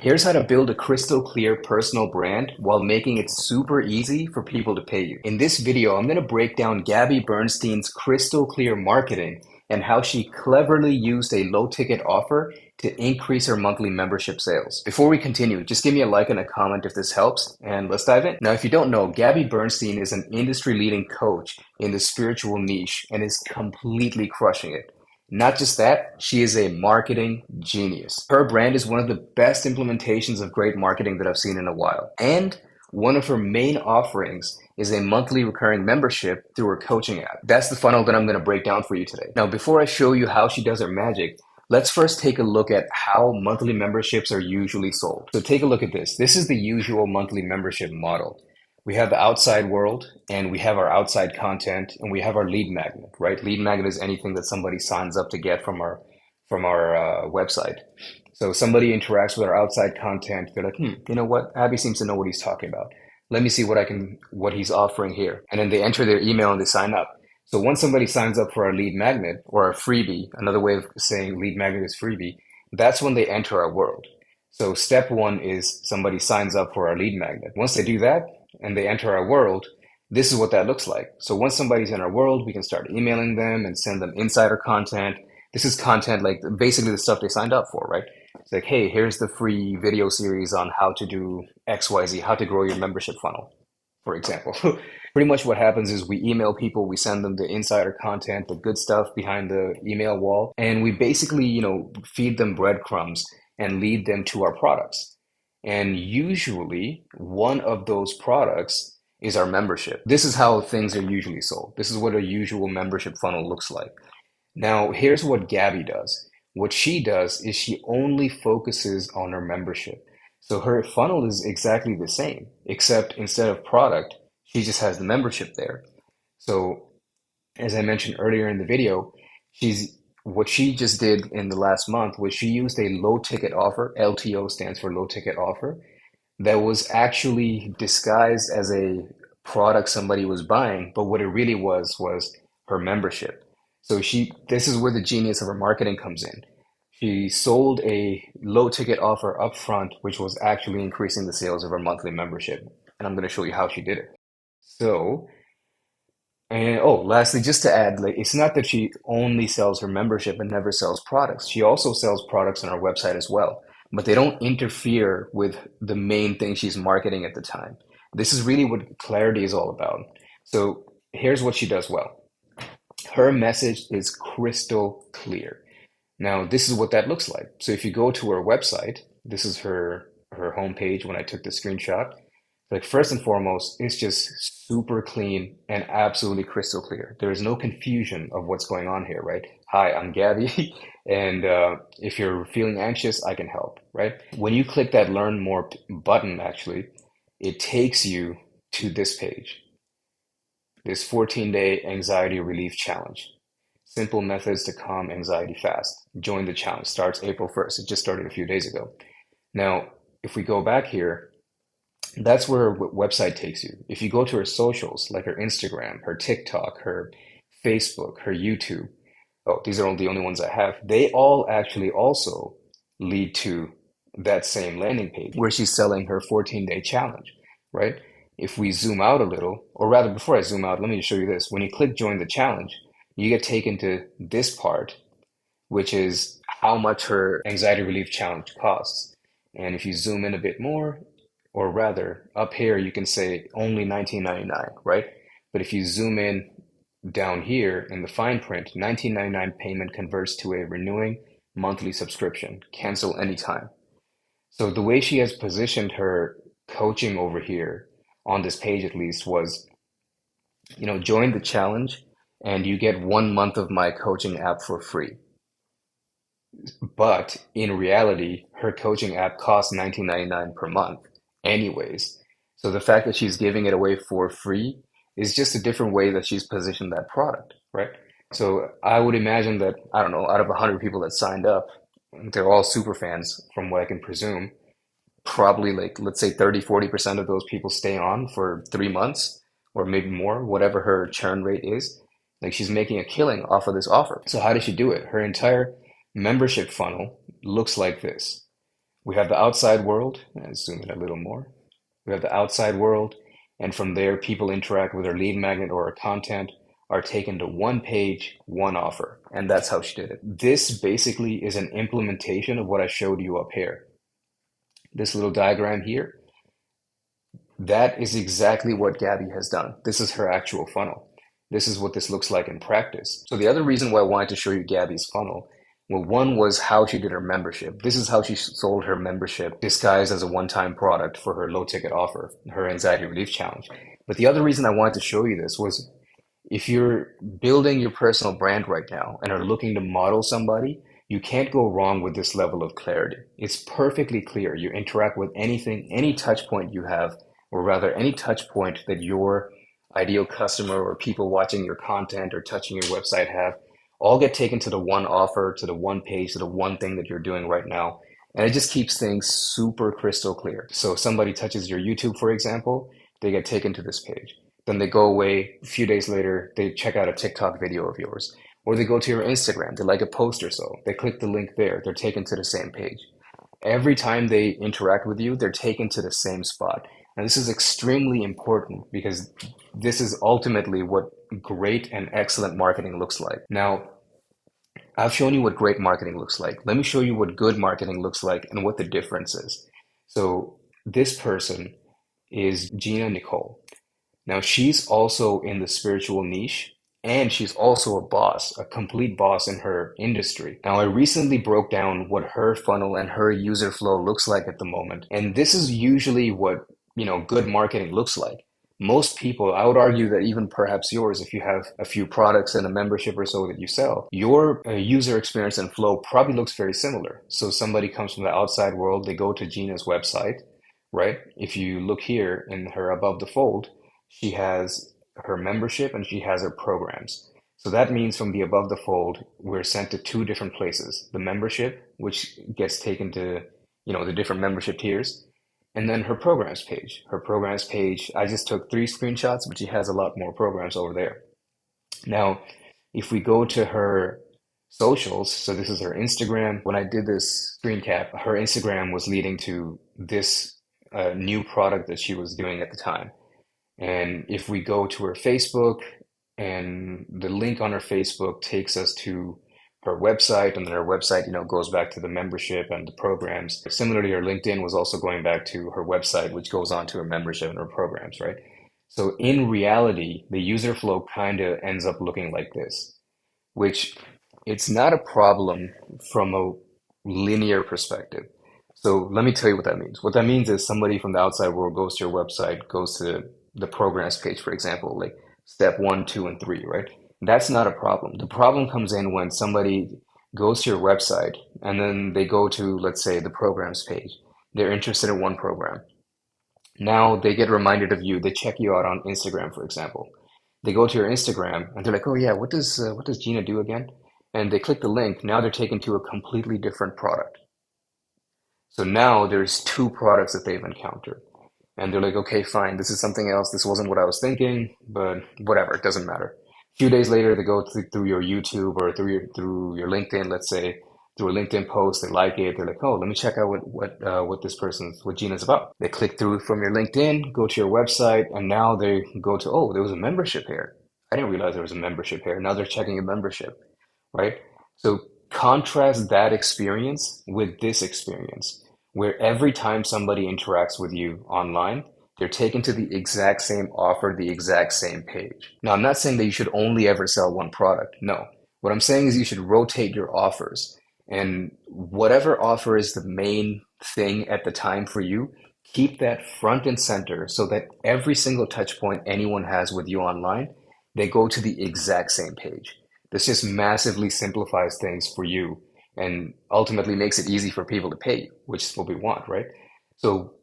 Here's how to build a crystal clear personal brand while making it super easy for people to pay you. In this video, I'm going to break down Gabby Bernstein's crystal clear marketing and how she cleverly used a low ticket offer to increase her monthly membership sales. Before we continue, just give me a like and a comment if this helps, and let's dive in. Now, if you don't know, Gabby Bernstein is an industry leading coach in the spiritual niche and is completely crushing it. Not just that, she is a marketing genius. Her brand is one of the best implementations of great marketing that I've seen in a while. And one of her main offerings is a monthly recurring membership through her coaching app. That's the funnel that I'm going to break down for you today. Now, before I show you how she does her magic, let's first take a look at how monthly memberships are usually sold. So take a look at this. This is the usual monthly membership model. We have the outside world and we have our outside content and we have our lead magnet, right? Lead magnet is anything that somebody signs up to get from our website. So somebody interacts with our outside content. They're like, you know what? Abby seems to know what he's talking about. Let me see what he's offering here. And then they enter their email and they sign up. So once somebody signs up for our lead magnet or our freebie, another way of saying lead magnet is freebie, that's when they enter our world. So step one is somebody signs up for our lead magnet. Once they do that, and they enter our world, this is what that looks like. So once somebody's in our world, we can start emailing them and send them insider content. This is content like basically the stuff they signed up for, right? It's like, hey, here's the free video series on how to do XYZ, how to grow your membership funnel, for example. Pretty much what happens is we email people, we send them the insider content, the good stuff behind the email wall, and we basically, feed them breadcrumbs and lead them to our products. And usually, one of those products is our membership. This is how things are usually sold. This is what a usual membership funnel looks like. Now, here's what Gabby does. What she does is she only focuses on her membership. So her funnel is exactly the same, except instead of product, she just has the membership there. So, as I mentioned earlier in the video, she's what she just did in the last month was she used a low ticket offer. LTO stands for low ticket offer, that was actually disguised as a product somebody was buying, but what it really was her membership. So this is where the genius of her marketing comes in. She sold a low ticket offer up front, which was actually increasing the sales of her monthly membership. And I'm going to show you how she did it. So, and oh, lastly, just to add, like it's not that she only sells her membership and never sells products. She also sells products on her website as well, but they don't interfere with the main thing she's marketing at the time. This is really what clarity is all about. So here's what she does well. Her message is crystal clear. Now, this is what that looks like. So if you go to her website, this is her homepage when I took the screenshot. Like first and foremost, it's just super clean and absolutely crystal clear. There is no confusion of what's going on here, right? Hi, I'm Gabby, and if you're feeling anxious, I can help, right? When you click that Learn More button, actually, it takes you to this page, this 14-day anxiety relief challenge. Simple methods to calm anxiety fast. Join the challenge. Starts April 1st. It just started a few days ago. Now, if we go back here, that's where her website takes you. If you go to her socials, like her Instagram, her TikTok, her Facebook, her YouTube, oh, these are all the only ones I have, they all actually also lead to that same landing page where she's selling her 14-day challenge, right? If we zoom out a little, or rather, before I zoom out, let me just show you this. When you click join the challenge, you get taken to this part, which is how much her anxiety relief challenge costs. And if you zoom in a bit more, or rather, up here, you can say only $19.99, right? But if you zoom in down here in the fine print, $19.99 payment converts to a renewing monthly subscription. Cancel anytime. So the way she has positioned her coaching over here on this page at least was, join the challenge and you get 1 month of my coaching app for free. But in reality, her coaching app costs $19.99 per month anyways. So the fact that she's giving it away for free is just a different way that she's positioned that product, right? So I would imagine that, I don't know, out of 100 people that signed up, they're all super fans from what I can presume. Probably like, let's say 30-40% of those people stay on for 3 months or maybe more, whatever her churn rate is. Like she's making a killing off of this offer. So how does she do it? Her entire membership funnel looks like this. We have the outside world. Let's zoom in a little more. We have the outside world, and from there, people interact with our lead magnet or our content, are taken to one page, one offer. And that's how she did it. This basically is an implementation of what I showed you up here. This little diagram here, that is exactly what Gabby has done. This is her actual funnel. This is what this looks like in practice. So the other reason why I wanted to show you Gabby's funnel, well, one was how she did her membership. This is how she sold her membership disguised as a one-time product for her low-ticket offer, her anxiety relief challenge. But the other reason I wanted to show you this was if you're building your personal brand right now and are looking to model somebody, you can't go wrong with this level of clarity. It's perfectly clear. You interact with anything, any touch point you have, or rather any touch point that your ideal customer or people watching your content or touching your website have, all get taken to the one offer, to the one page, to the one thing that you're doing right now. And it just keeps things super crystal clear. So if somebody touches your YouTube, for example, they get taken to this page. Then they go away. A few days later, they check out a TikTok video of yours. Or they go to your Instagram, they like a post or so. They click the link there, they're taken to the same page. Every time they interact with you, they're taken to the same spot. And this is extremely important because this is ultimately what great and excellent marketing looks like. Now, I've shown you what great marketing looks like. Let me show you what good marketing looks like and what the difference is. So this person is Gina Nicole. Now, she's also in the spiritual niche, and she's also a boss, a complete boss in her industry. Now, I recently broke down what her funnel and her user flow looks like at the moment. And this is usually what, good marketing looks like. Most people, I would argue that even perhaps yours, if you have a few products and a membership or so that you sell, your user experience and flow probably looks very similar. So somebody comes from the outside world, they go to Gina's website, right? If you look here in her above the fold, she has her membership and she has her programs. So that means from the above the fold, we're sent to two different places. The membership, which gets taken to, the different membership tiers, and then her programs page. Her programs page, I just took 3 screenshots, but she has a lot more programs over there. Now, if we go to her socials, so this is her Instagram. When I did this screen cap, her Instagram was leading to this new product that she was doing at the time. And if we go to her Facebook, and the link on her Facebook takes us to her website, and then her website, goes back to the membership and the programs. Similarly, her LinkedIn was also going back to her website, which goes on to her membership and her programs, right? So in reality, the user flow kind of ends up looking like this, which it's not a problem from a linear perspective. So let me tell you what that means. What that means is somebody from the outside world goes to your website, goes to the programs page, for example, like step 1, 2, and 3, right? That's not a problem. The problem comes in when somebody goes to your website and then they go to, let's say, the programs page. They're interested in one program. Now they get reminded of you. They check you out on Instagram, for example. They go to your Instagram and they're like, "Oh yeah, what does Gina do again?" And they click the link. Now they're taken to a completely different product. So now there's two products that they've encountered. And they're like, okay, fine, this is something else. This wasn't what I was thinking, but whatever, it doesn't matter. A few days later, they go through your YouTube or through your LinkedIn, let's say, through a LinkedIn post, they like it. They're like, oh, let me check out what Gina's about. They click through from your LinkedIn, go to your website, and now they go to, oh, there was a membership here. I didn't realize there was a membership here. Now they're checking a membership, right? So contrast that experience with this experience, where every time somebody interacts with you online, they're taken to the exact same offer, the exact same page. Now, I'm not saying that you should only ever sell one product. No. What I'm saying is you should rotate your offers. And whatever offer is the main thing at the time for you, keep that front and center so that every single touch point anyone has with you online, they go to the exact same page. This just massively simplifies things for you and ultimately makes it easy for people to pay you, which is what we want, right? So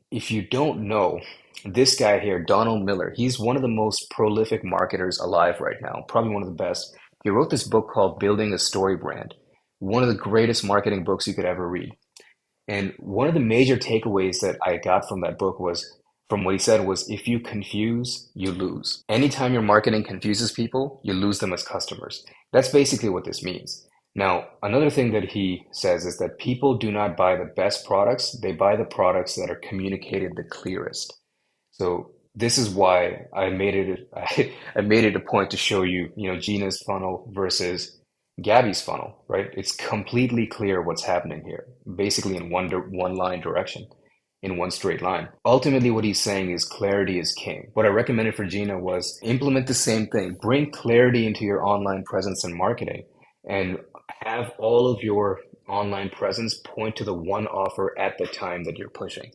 if you don't know, this guy here, Donald Miller, he's one of the most prolific marketers alive right now, probably one of the best. He wrote this book called Building a Story Brand, one of the greatest marketing books you could ever read. And one of the major takeaways that I got from that book was, from what he said was, if you confuse, you lose. Anytime your marketing confuses people, you lose them as customers. That's basically what this means. Now, another thing that he says is that people do not buy the best products, they buy the products that are communicated the clearest. So this is why I made it I made it a point to show you, Gina's funnel versus Gabby's funnel, right? It's completely clear what's happening here, basically in one line direction, in one straight line. Ultimately, what he's saying is clarity is king. What I recommended for Gina was implement the same thing. Bring clarity into your online presence and marketing, and have all of your online presence point to the one offer at the time that you're pushing.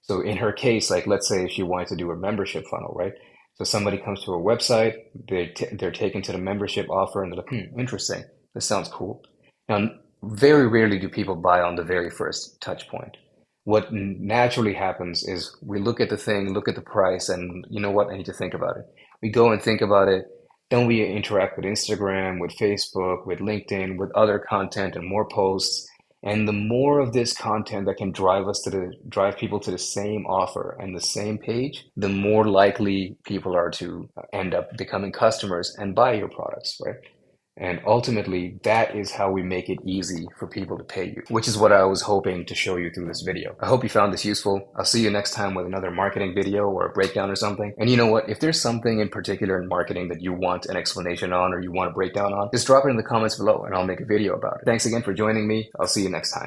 So in her case, like let's say if she wanted to do a membership funnel, right? So somebody comes to her website, they're taken to the membership offer, and they're like, interesting. This sounds cool. Now, very rarely do people buy on the very first touch point. What naturally happens is we look at the thing, look at the price, and you know what? I need to think about it. We go and think about it. Then we interact with Instagram, with Facebook, with LinkedIn, with other content and more posts. And the more of this content that can drive people to the same offer and the same page, the more likely people are to end up becoming customers and buy your products, right? And ultimately, that is how we make it easy for people to pay you, which is what I was hoping to show you through this video. I hope you found this useful. I'll see you next time with another marketing video or a breakdown or something. And you know what? If there's something in particular in marketing that you want an explanation on or you want a breakdown on, just drop it in the comments below and I'll make a video about it. Thanks again for joining me. I'll see you next time.